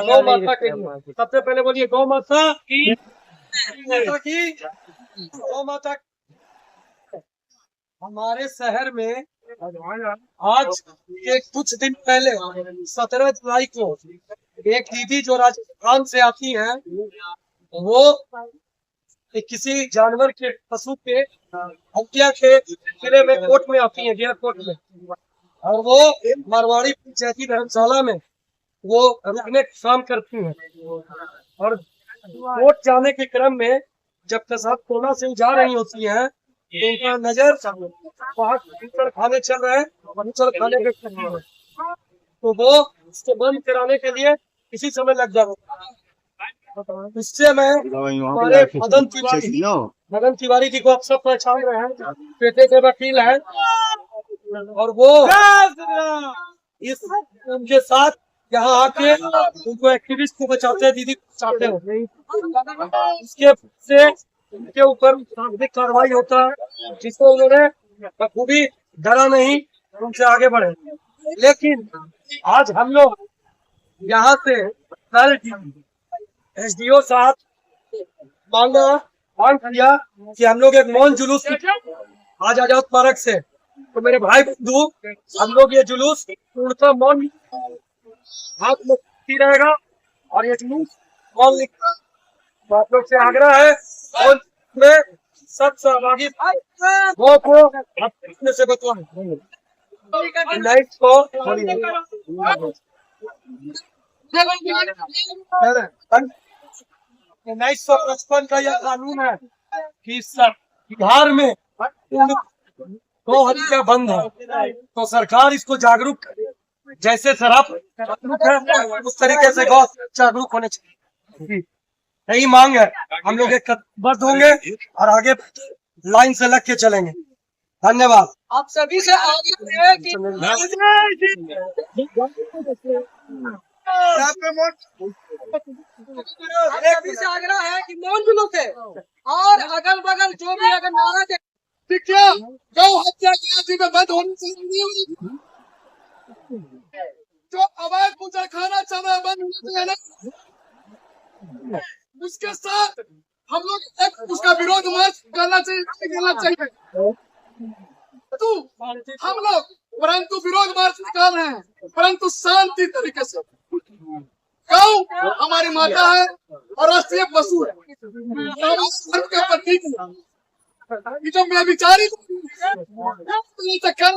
गौ माता के लिए सबसे पहले बोलिए गौ माता की, माता की, गौ माता। हमारे शहर में आज के कुछ दिन पहले 17 जुलाई को एक दीदी जो राजस्थान से आती हैं, वो किसी जानवर के पशु के हत्या के सिलसिले में कोर्ट में आती हैं, एयरपोर्ट में, और वो मारवाड़ी पंचायती धर्मशाला में वो रुकने का काम करती हैं। और कोर्ट जाने के क्रम में जब प्रसाद कोना से जा रही होती हैं तो उनका नजर वहाँ खाने चल रहे हैं, खाने के क्रम में, तो वो इसको बंद कराने के लिए किसी समय लग जाता है। इससे मैं हमारे मदन तिवारी जी को आप सब पहचान रहे हैं, पेटे के वकील हैं, और वो इस उनके साथ यहाँ आके उनको एक्टिविस्ट को बचाते हैं, दीदी को बचाते हैं। इसके से उनके ऊपर शाब्दिक कार्रवाई होता है, जिसको उन्होंने बखूबी डरा नहीं, उनसे आगे बढ़े। लेकिन आज हम लोग यहाँ से कल एसडीओ साहब मांग किया कि हम लोग एक मौन जुलूस आज आजाद पार्क से, तो मेरे भाई बंधु हम लोग ये जुलूस पूर्णतः मौन हाथ में रहेगा, और ये जुलूस मौन लिखा, तो आप लोग से आग्रह है और में सब सहभागी वो को अपने से बतवाएं। नाइट को 1955 का यह कानून है कि बिहार में गौ हत्या बंद है, तो सरकार इसको जागरूक करे, जैसे शराब जागरूक है उस तरीके से गौ जागरूक होने चाहिए। यही मांग है, हम लोग एक कदमबद्ध होंगे और आगे लाइन से लग के चलेंगे। धन्यवाद। आप सभी से आग्रह है कि आग्रह है कि मौन जुलूस है, और अगल बगल जो भी अगर नारा दे गौ हत्या में बंद होनी चाहिए, जो अवैध बूचड़खाना चला बंद होना चाहिए, उसके साथ हम लोग उसका विरोध मार्च करना चाहिए। तो हम लोग परंतु विरोध मार्च निकाल रहे हैं, परंतु शांति तरीके से। गौ हमारी माता है और राष्ट्रीय पशु है, धर्म का प्रतीक है। जो मैं विचारी चक्कर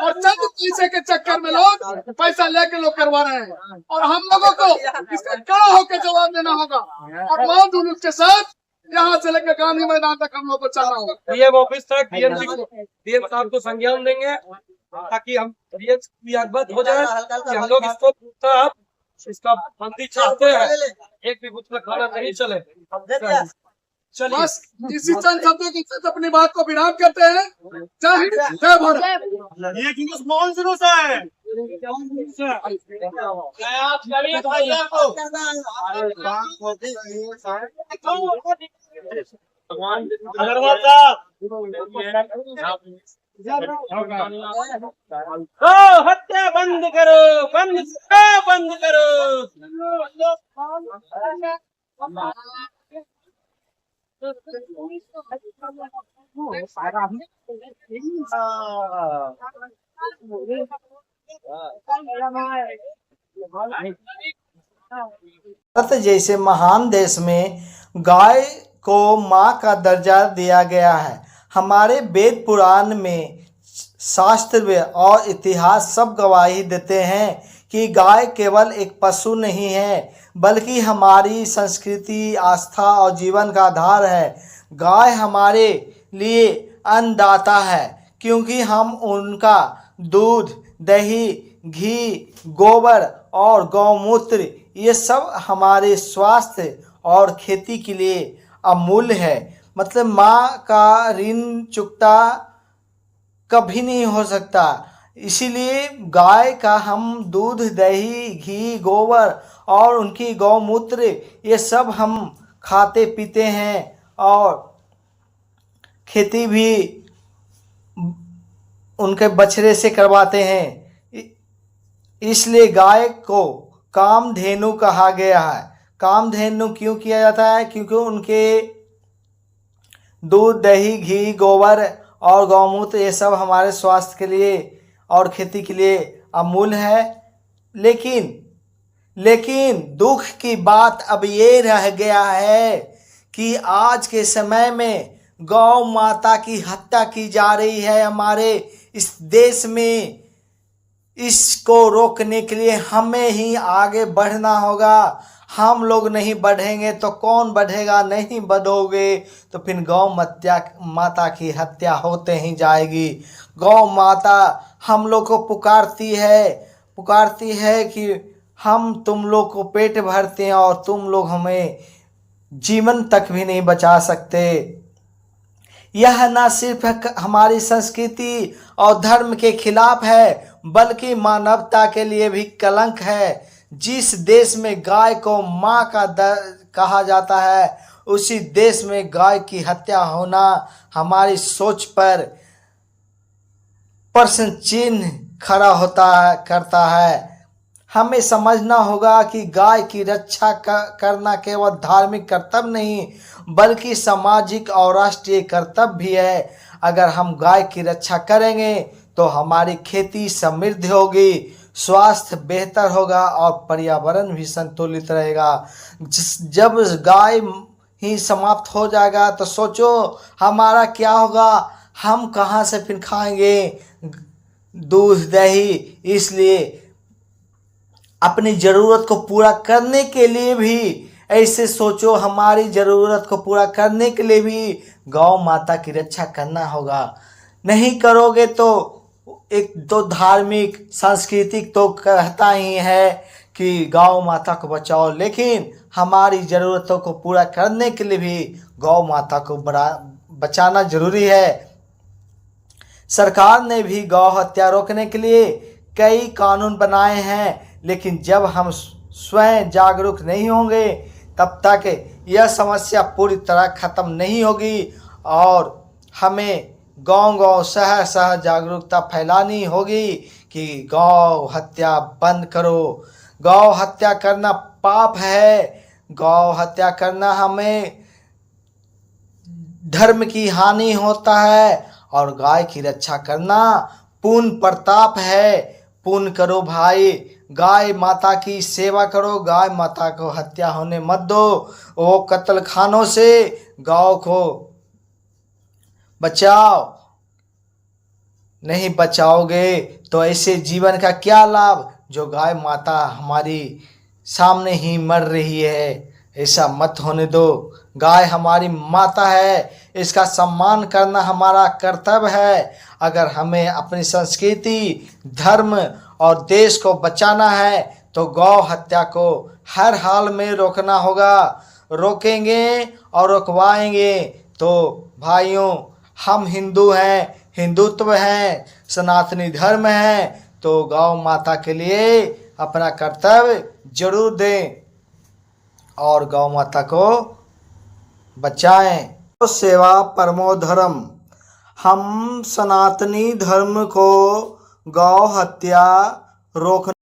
और चंद पैसे के चक्कर में लोग पैसा लेके लोग करवा रहे हैं, और हम लोगों को इसका कड़ा होकर जवाब देना होगा, और मौन जुलूस के साथ यहाँ से लेकर गांधी मैदान तक हम लोग को चलना होगा। डीएम ऑफिस तक डीएम साहब को संज्ञान देंगे, ताकि हम डीएम अवगत हो जाए कि हम लोग इसको इसका बंदी चाहते हैं, एक भी कुछ खाना नहीं चले। चलिए बस इसी चंद शब्दों के साथ अपनी बात को विराम करते हैं। जय हिंद, जय भारत। ये जुलूस मौन जुलूस है। अग्रवाल साहब हत्या बंद करो, बंद करो। भारत जैसे महान देश में गाय को माँ का दर्जा दिया गया है। हमारे वेद पुराण में शास्त्र और इतिहास सब गवाही देते हैं कि गाय केवल एक पशु नहीं है, बल्कि हमारी संस्कृति, आस्था और जीवन का आधार है। गाय हमारे लिए अन्नदाता है, क्योंकि हम उनका दूध, दही, घी, गोबर और गौमूत्र ये सब हमारे स्वास्थ्य और खेती के लिए अमूल्य है। मतलब माँ का ऋण चुकता कभी नहीं हो सकता। इसीलिए गाय का हम दूध, दही, घी, गोबर और उनकी गौमूत्र ये सब हम खाते पीते हैं, और खेती भी उनके बछड़े से करवाते हैं। इसलिए गाय को कामधेनु कहा गया है। कामधेनु क्यों किया जाता है? क्योंकि उनके दूध, दही, घी, गोबर और गौमूत्र ये सब हमारे स्वास्थ्य के लिए और खेती के लिए अमूल्य है। लेकिन दुख की बात अब ये रह गया है कि आज के समय में गौ माता की हत्या की जा रही है हमारे इस देश में। इसको रोकने के लिए हमें ही आगे बढ़ना होगा। हम लोग नहीं बढ़ेंगे तो कौन बढ़ेगा? नहीं बढ़ोगे तो फिर गौ माता की हत्या होते ही जाएगी। गौ माता हम लोग को पुकारती है कि हम तुम लोग को पेट भरते हैं और तुम लोग हमें जीवन तक भी नहीं बचा सकते। यह न सिर्फ हमारी संस्कृति और धर्म के खिलाफ है बल्कि मानवता के लिए भी कलंक है। जिस देश में गाय को माँ का कहा जाता है उसी देश में गाय की हत्या होना हमारी सोच पर प्रश्न चिन्ह खड़ा करता है। हमें समझना होगा कि गाय की रक्षा करना केवल धार्मिक कर्तव्य नहीं बल्कि सामाजिक और राष्ट्रीय कर्तव्य भी है। अगर हम गाय की रक्षा करेंगे तो हमारी खेती समृद्ध होगी, स्वास्थ्य बेहतर होगा और पर्यावरण भी संतुलित रहेगा। जब गाय ही समाप्त हो जाएगा तो सोचो हमारा क्या होगा? हम कहाँ से फिर खाएंगे दूध, दही? इसलिए अपनी ज़रूरत को पूरा करने के लिए भी ऐसे सोचो, हमारी ज़रूरत को पूरा करने के लिए भी गौ माता की रक्षा करना होगा। नहीं करोगे तो एक तो धार्मिक सांस्कृतिक तो कहता ही है कि गौ माता को बचाओ, लेकिन हमारी ज़रूरतों को पूरा करने के लिए भी गौ माता को बचाना जरूरी है। सरकार ने भी गौ हत्या रोकने के लिए कई कानून बनाए हैं, लेकिन जब हम स्वयं जागरूक नहीं होंगे तब तक यह समस्या पूरी तरह खत्म नहीं होगी। और हमें गांव-गांव, शहर-शहर जागरूकता फैलानी होगी कि गौ हत्या बंद करो। गौ हत्या करना पाप है। गौ हत्या करना हमें धर्म की हानि होता है और गाय की रक्षा करना पुण्य प्रताप है। पुण्य करो भाई, गाय माता की सेवा करो, गाय माता को हत्या होने मत दो। वो कत्ल खानों से गौ को बचाओ। नहीं बचाओगे तो ऐसे जीवन का क्या लाभ जो गाय माता हमारी सामने ही मर रही है। ऐसा मत होने दो। गाय हमारी माता है, इसका सम्मान करना हमारा कर्तव्य है। अगर हमें अपनी संस्कृति, धर्म और देश को बचाना है तो गौ हत्या को हर हाल में रोकना होगा। रोकेंगे और रोकवाएंगे तो भाइयों, हम हिंदू हैं, हिंदुत्व है, सनातनी धर्म है, तो गौ माता के लिए अपना कर्तव्य जरूर दें और गौ माता को बचाएं। गौ सेवा परमो धर्म। हम सनातनी धर्म को गौ हत्या रोकने